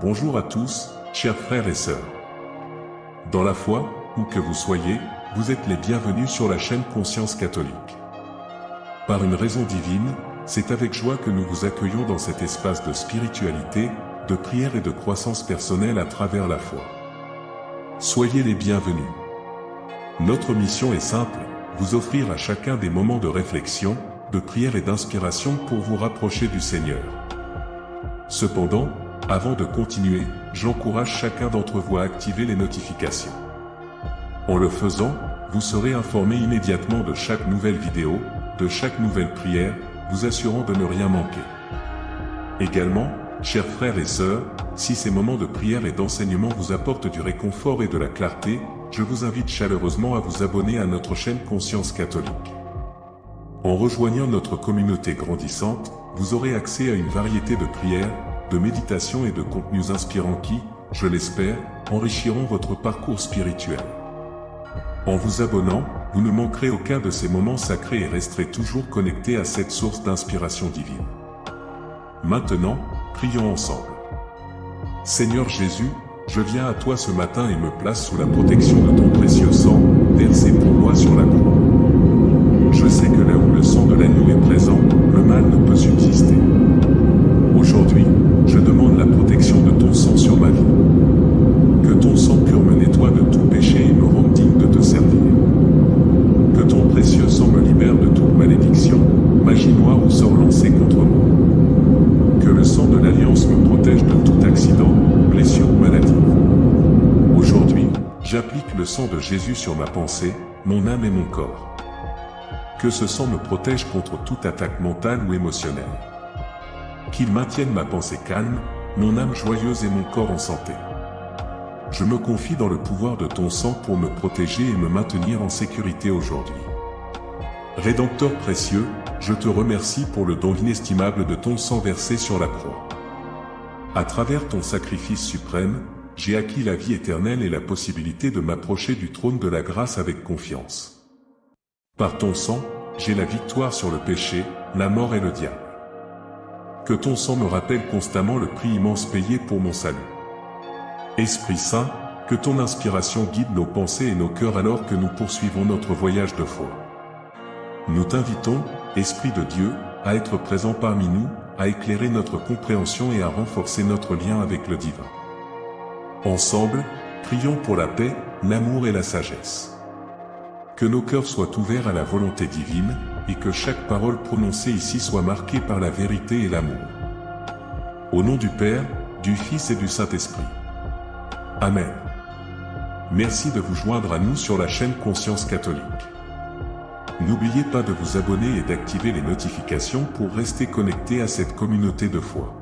Bonjour à tous, chers frères et sœurs. Dans la foi, où que vous soyez, vous êtes les bienvenus sur la chaîne Conscience catholique. Par une raison divine, c'est avec joie que nous vous accueillons dans cet espace de spiritualité, de prière et de croissance personnelle à travers la foi. Soyez les bienvenus. Notre mission est simple, vous offrir à chacun des moments de réflexion, de prière et d'inspiration pour vous rapprocher du Seigneur. Cependant, avant de continuer, j'encourage chacun d'entre vous à activer les notifications. En le faisant, vous serez informé immédiatement de chaque nouvelle vidéo, de chaque nouvelle prière, vous assurant de ne rien manquer. Également, chers frères et sœurs, si ces moments de prière et d'enseignement vous apportent du réconfort et de la clarté, je vous invite chaleureusement à vous abonner à notre chaîne Conscience catholique. En rejoignant notre communauté grandissante, vous aurez accès à une variété de prières, de méditations et de contenus inspirants qui, je l'espère, enrichiront votre parcours spirituel. En vous abonnant, vous ne manquerez aucun de ces moments sacrés et resterez toujours connecté à cette source d'inspiration divine. Maintenant, prions ensemble. Seigneur Jésus, je viens à toi ce matin et me place sous la protection de ton précieux sang, versé pour moi sur la croix. Je sais que là où le sang de l'agneau est présent, le mal ne peut subsister. Aujourd'hui, je demande la protection de ton sang sur ma vie. Que ton sang pur me nettoie de tout péché et me rende digne de te servir. Que ton précieux sang me libère de toute malédiction, magie noire ou sort lancé contre moi. Que le sang de l'Alliance me protège de tout accident, blessure ou maladie. Aujourd'hui, j'applique le sang de Jésus sur ma pensée, mon âme et mon corps. Que ce sang me protège contre toute attaque mentale ou émotionnelle. Qu'il maintienne ma pensée calme, mon âme joyeuse et mon corps en santé. Je me confie dans le pouvoir de ton sang pour me protéger et me maintenir en sécurité aujourd'hui. Rédempteur précieux, je te remercie pour le don inestimable de ton sang versé sur la croix. À travers ton sacrifice suprême, j'ai acquis la vie éternelle et la possibilité de m'approcher du trône de la grâce avec confiance. Par ton sang, j'ai la victoire sur le péché, la mort et le diable. Que ton sang me rappelle constamment le prix immense payé pour mon salut. Esprit Saint, que ton inspiration guide nos pensées et nos cœurs alors que nous poursuivons notre voyage de foi. Nous t'invitons, Esprit de Dieu, à être présent parmi nous, à éclairer notre compréhension et à renforcer notre lien avec le divin. Ensemble, prions pour la paix, l'amour et la sagesse. Que nos cœurs soient ouverts à la volonté divine, et que chaque parole prononcée ici soit marquée par la vérité et l'amour. Au nom du Père, du Fils et du Saint-Esprit. Amen. Merci de vous joindre à nous sur la chaîne Conscience catholique. N'oubliez pas de vous abonner et d'activer les notifications pour rester connecté à cette communauté de foi.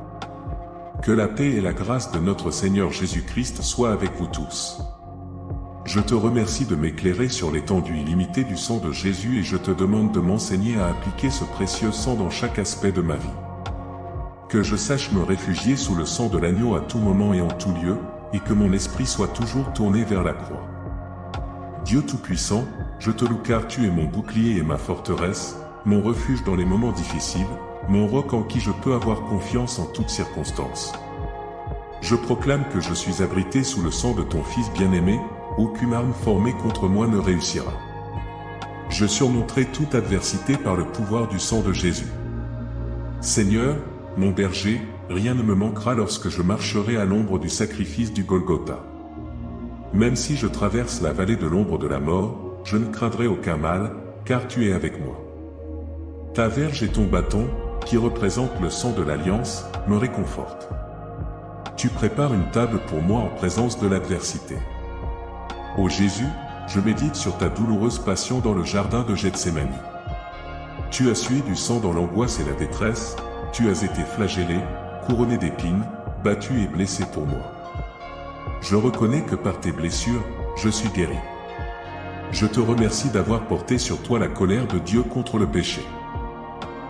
Que la paix et la grâce de notre Seigneur Jésus-Christ soient avec vous tous. Je te remercie de m'éclairer sur l'étendue illimitée du sang de Jésus et je te demande de m'enseigner à appliquer ce précieux sang dans chaque aspect de ma vie. Que je sache me réfugier sous le sang de l'agneau à tout moment et en tout lieu, et que mon esprit soit toujours tourné vers la croix. Dieu Tout-Puissant, je te loue car tu es mon bouclier et ma forteresse, mon refuge dans les moments difficiles, mon roc en qui je peux avoir confiance en toutes circonstances. Je proclame que je suis abrité sous le sang de ton Fils bien-aimé, aucune arme formée contre moi ne réussira. Je surmonterai toute adversité par le pouvoir du sang de Jésus. Seigneur, mon berger, rien ne me manquera lorsque je marcherai à l'ombre du sacrifice du Golgotha. Même si je traverse la vallée de l'ombre de la mort, je ne craindrai aucun mal, car tu es avec moi. Ta verge et ton bâton, qui représentent le sang de l'Alliance, me réconfortent. Tu prépares une table pour moi en présence de l'adversité. Ô Jésus, je médite sur ta douloureuse passion dans le jardin de Gethsémani. Tu as sué du sang dans l'angoisse et la détresse, tu as été flagellé, couronné d'épines, battu et blessé pour moi. Je reconnais que par tes blessures, je suis guéri. Je te remercie d'avoir porté sur toi la colère de Dieu contre le péché.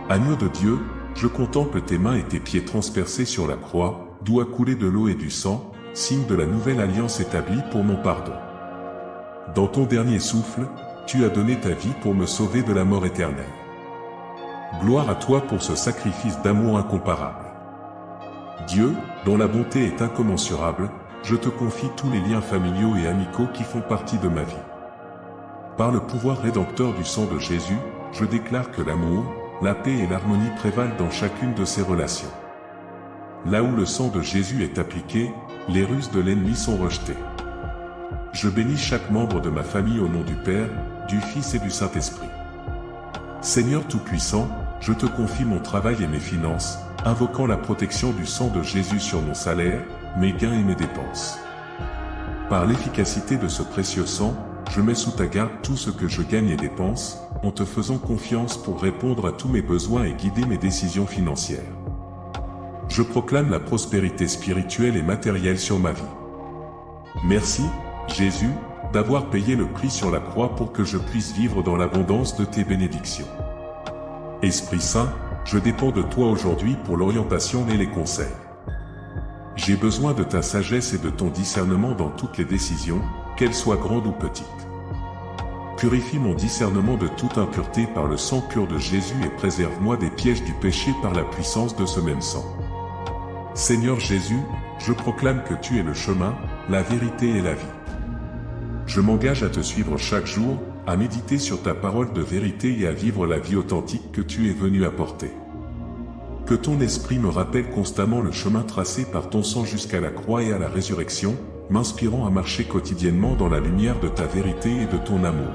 Agneau de Dieu, je contemple tes mains et tes pieds transpercés sur la croix, d'où a coulé de l'eau et du sang, signe de la nouvelle alliance établie pour mon pardon. Dans ton dernier souffle, tu as donné ta vie pour me sauver de la mort éternelle. Gloire à toi pour ce sacrifice d'amour incomparable. Dieu, dont la bonté est incommensurable, je te confie tous les liens familiaux et amicaux qui font partie de ma vie. Par le pouvoir rédempteur du sang de Jésus, je déclare que l'amour, la paix et l'harmonie prévalent dans chacune de ces relations. Là où le sang de Jésus est appliqué, les ruses de l'ennemi sont rejetées. Je bénis chaque membre de ma famille au nom du Père, du Fils et du Saint-Esprit. Seigneur Tout-Puissant, je te confie mon travail et mes finances, invoquant la protection du sang de Jésus sur mon salaire, mes gains et mes dépenses. Par l'efficacité de ce précieux sang, je mets sous ta garde tout ce que je gagne et dépense, en te faisant confiance pour répondre à tous mes besoins et guider mes décisions financières. Je proclame la prospérité spirituelle et matérielle sur ma vie. Merci, Jésus, d'avoir payé le prix sur la croix pour que je puisse vivre dans l'abondance de tes bénédictions. Esprit Saint, je dépends de toi aujourd'hui pour l'orientation et les conseils. J'ai besoin de ta sagesse et de ton discernement dans toutes les décisions, qu'elles soient grandes ou petites. Purifie mon discernement de toute impureté par le sang pur de Jésus et préserve-moi des pièges du péché par la puissance de ce même sang. Seigneur Jésus, je proclame que tu es le chemin, la vérité et la vie. Je m'engage à te suivre chaque jour, à méditer sur ta parole de vérité et à vivre la vie authentique que tu es venu apporter. Que ton esprit me rappelle constamment le chemin tracé par ton sang jusqu'à la croix et à la résurrection, m'inspirant à marcher quotidiennement dans la lumière de ta vérité et de ton amour.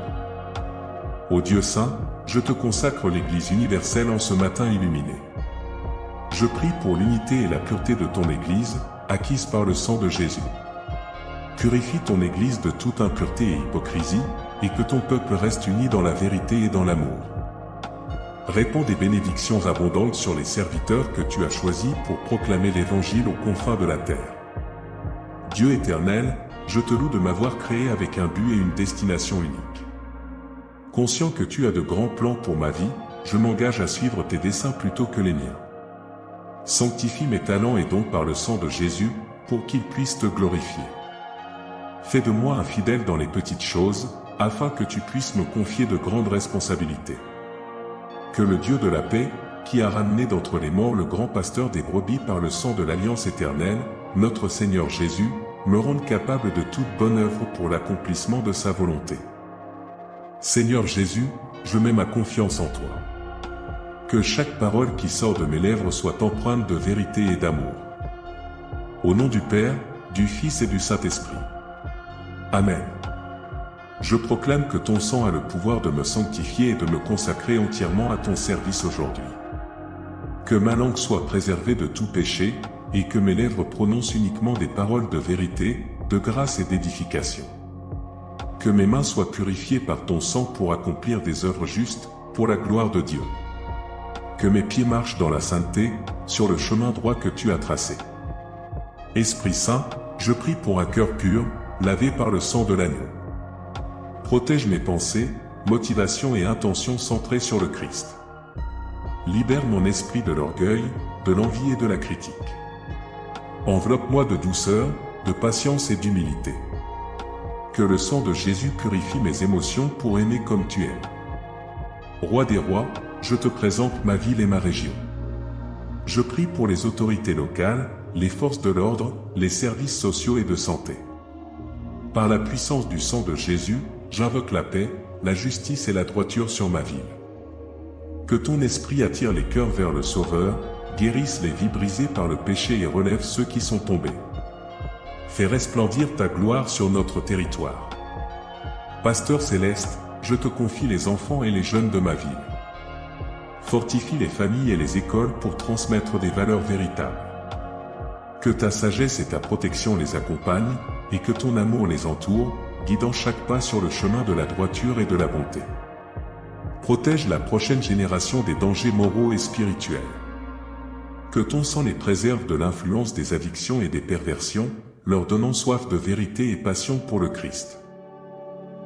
Ô Dieu saint, je te consacre l'Église universelle en ce matin illuminé. Je prie pour l'unité et la pureté de ton Église, acquise par le sang de Jésus. Purifie ton Église de toute impureté et hypocrisie, et que ton peuple reste uni dans la vérité et dans l'amour. Répands des bénédictions abondantes sur les serviteurs que tu as choisis pour proclamer l'Évangile aux confins de la terre. Dieu éternel, je te loue de m'avoir créé avec un but et une destination unique. Conscient que tu as de grands plans pour ma vie, je m'engage à suivre tes desseins plutôt que les miens. Sanctifie mes talents et dons par le sang de Jésus, pour qu'ils puissent te glorifier. Fais de moi un fidèle dans les petites choses, afin que tu puisses me confier de grandes responsabilités. Que le Dieu de la paix, qui a ramené d'entre les morts le grand pasteur des brebis par le sang de l'Alliance éternelle, notre Seigneur Jésus, me rende capable de toute bonne œuvre pour l'accomplissement de sa volonté. Seigneur Jésus, je mets ma confiance en toi. Que chaque parole qui sort de mes lèvres soit empreinte de vérité et d'amour. Au nom du Père, du Fils et du Saint-Esprit. Amen. Je proclame que ton sang a le pouvoir de me sanctifier et de me consacrer entièrement à ton service aujourd'hui. Que ma langue soit préservée de tout péché, et que mes lèvres prononcent uniquement des paroles de vérité, de grâce et d'édification. Que mes mains soient purifiées par ton sang pour accomplir des œuvres justes, pour la gloire de Dieu. Que mes pieds marchent dans la sainteté, sur le chemin droit que tu as tracé. Esprit Saint, je prie pour un cœur pur, lavé par le sang de l'agneau. Protège mes pensées, motivations et intentions centrées sur le Christ. Libère mon esprit de l'orgueil, de l'envie et de la critique. Enveloppe-moi de douceur, de patience et d'humilité. Que le sang de Jésus purifie mes émotions pour aimer comme tu aimes. Roi des rois, je te présente ma ville et ma région. Je prie pour les autorités locales, les forces de l'ordre, les services sociaux et de santé. Par la puissance du sang de Jésus, j'invoque la paix, la justice et la droiture sur ma ville. Que ton esprit attire les cœurs vers le Sauveur, guérisse les vies brisées par le péché et relève ceux qui sont tombés. Fais resplendir ta gloire sur notre territoire. Pasteur céleste, je te confie les enfants et les jeunes de ma ville. Fortifie les familles et les écoles pour transmettre des valeurs véritables. Que ta sagesse et ta protection les accompagnent, et que ton amour les entoure, guidant chaque pas sur le chemin de la droiture et de la bonté. Protège la prochaine génération des dangers moraux et spirituels. Que ton sang les préserve de l'influence des addictions et des perversions, leur donnant soif de vérité et passion pour le Christ.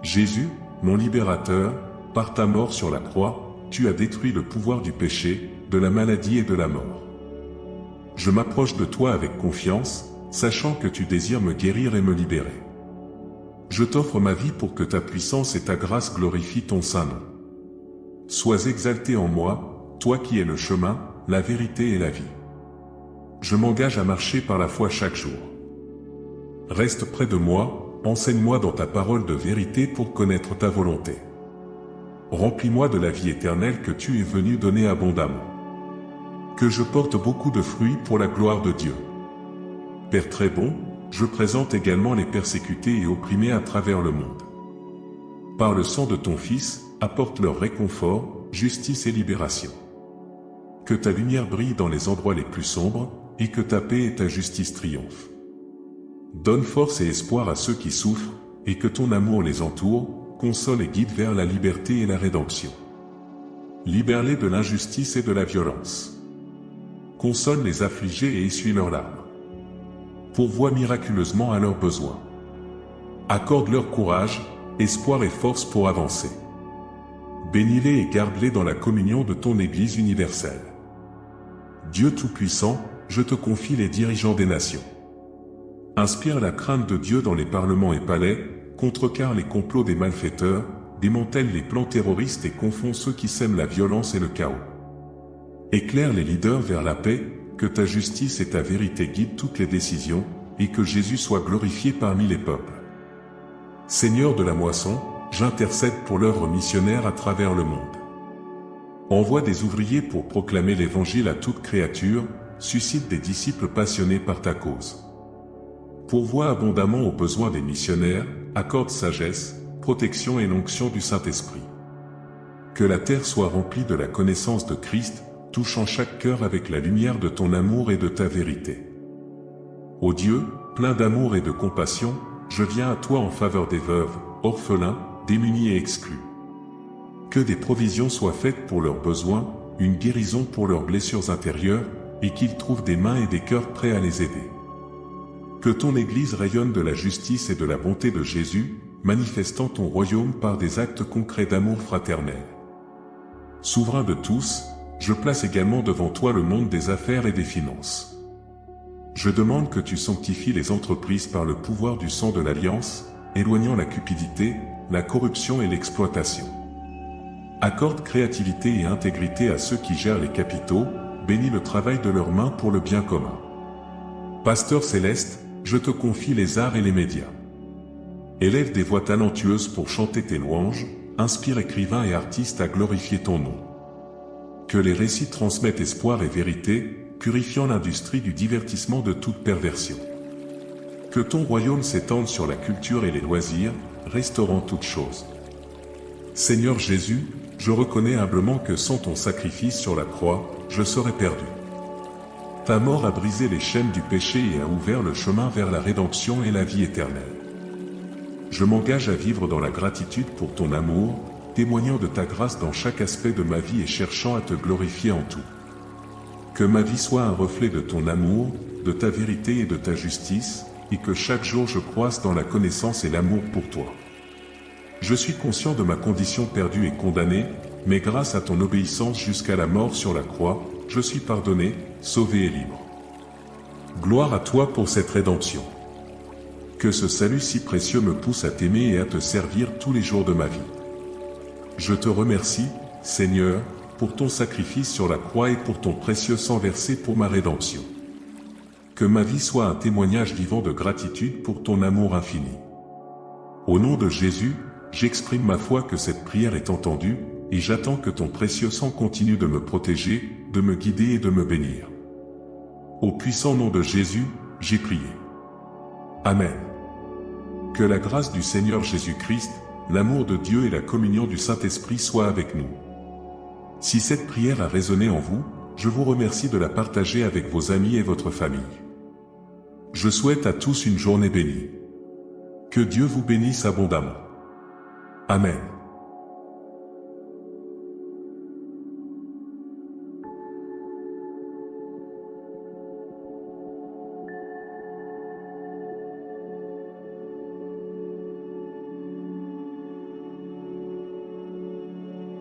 Jésus, mon libérateur, par ta mort sur la croix, tu as détruit le pouvoir du péché, de la maladie et de la mort. Je m'approche de toi avec confiance, sachant que tu désires me guérir et me libérer. Je t'offre ma vie pour que ta puissance et ta grâce glorifient ton saint nom. Sois exalté en moi, toi qui es le chemin, la vérité et la vie. je m'engage à marcher par la foi chaque jour. Reste près de moi, enseigne-moi dans ta parole de vérité pour connaître ta volonté. Remplis-moi de la vie éternelle que tu es venu donner abondamment. Que je porte beaucoup de fruits pour la gloire de Dieu. Père très bon, je présente également les persécutés et opprimés à travers le monde. Par le sang de ton Fils, apporte leur réconfort, justice et libération. Que ta lumière brille dans les endroits les plus sombres, et que ta paix et ta justice triomphent. Donne force et espoir à ceux qui souffrent, et que ton amour les entoure, console et guide vers la liberté et la rédemption. Libère-les de l'injustice et de la violence. Console les affligés et essuie leurs larmes. Pourvois miraculeusement à leurs besoins. Accorde-leur courage, espoir et force pour avancer. Bénis-les et garde-les dans la communion de ton Église universelle. Dieu Tout-Puissant, je te confie les dirigeants des nations. Inspire la crainte de Dieu dans les parlements et palais, contrecarre les complots des malfaiteurs, démantèle les plans terroristes et confond ceux qui sèment la violence et le chaos. Éclaire les leaders vers la paix, que ta justice et ta vérité guident toutes les décisions, et que Jésus soit glorifié parmi les peuples. Seigneur de la moisson, j'intercède pour l'œuvre missionnaire à travers le monde. Envoie des ouvriers pour proclamer l'Évangile à toute créature, suscite des disciples passionnés par ta cause. Pourvois abondamment aux besoins des missionnaires, accorde sagesse, protection et l'onction du Saint-Esprit. Que la terre soit remplie de la connaissance de Christ, touchant chaque cœur avec la lumière de ton amour et de ta vérité. Ô Dieu, plein d'amour et de compassion, je viens à toi en faveur des veuves, orphelins, démunis et exclus. Que des provisions soient faites pour leurs besoins, une guérison pour leurs blessures intérieures, et qu'ils trouvent des mains et des cœurs prêts à les aider. Que ton Église rayonne de la justice et de la bonté de Jésus, manifestant ton royaume par des actes concrets d'amour fraternel. Souverain de tous, je place également devant toi le monde des affaires et des finances. Je demande que tu sanctifies les entreprises par le pouvoir du sang de l'Alliance, éloignant la cupidité, la corruption et l'exploitation. Accorde créativité et intégrité à ceux qui gèrent les capitaux, bénis le travail de leurs mains pour le bien commun. Pasteur céleste, je te confie les arts et les médias. Élève des voix talentueuses pour chanter tes louanges, inspire écrivains et artistes à glorifier ton nom. Que les récits transmettent espoir et vérité, purifiant l'industrie du divertissement de toute perversion. Que ton royaume s'étende sur la culture et les loisirs, restaurant toutes choses. Seigneur Jésus, je reconnais humblement que sans ton sacrifice sur la croix, je serais perdu. Ta mort a brisé les chaînes du péché et a ouvert le chemin vers la rédemption et la vie éternelle. Je m'engage à vivre dans la gratitude pour ton amour, témoignant de ta grâce dans chaque aspect de ma vie et cherchant à te glorifier en tout. Que ma vie soit un reflet de ton amour, de ta vérité et de ta justice, et que chaque jour je croisse dans la connaissance et l'amour pour toi. Je suis conscient de ma condition perdue et condamnée, mais grâce à ton obéissance jusqu'à la mort sur la croix, je suis pardonné, sauvé et libre. Gloire à toi pour cette rédemption. Que ce salut si précieux me pousse à t'aimer et à te servir tous les jours de ma vie. Je te remercie, Seigneur, pour ton sacrifice sur la croix et pour ton précieux sang versé pour ma rédemption. Que ma vie soit un témoignage vivant de gratitude pour ton amour infini. Au nom de Jésus, j'exprime ma foi que cette prière est entendue, et j'attends que ton précieux sang continue de me protéger, de me guider et de me bénir. Au puissant nom de Jésus, j'ai prié. Amen. Que la grâce du Seigneur Jésus-Christ, l'amour de Dieu et la communion du Saint-Esprit soient avec nous. Si cette prière a résonné en vous, je vous remercie de la partager avec vos amis et votre famille. Je souhaite à tous une journée bénie. Que Dieu vous bénisse abondamment. Amen.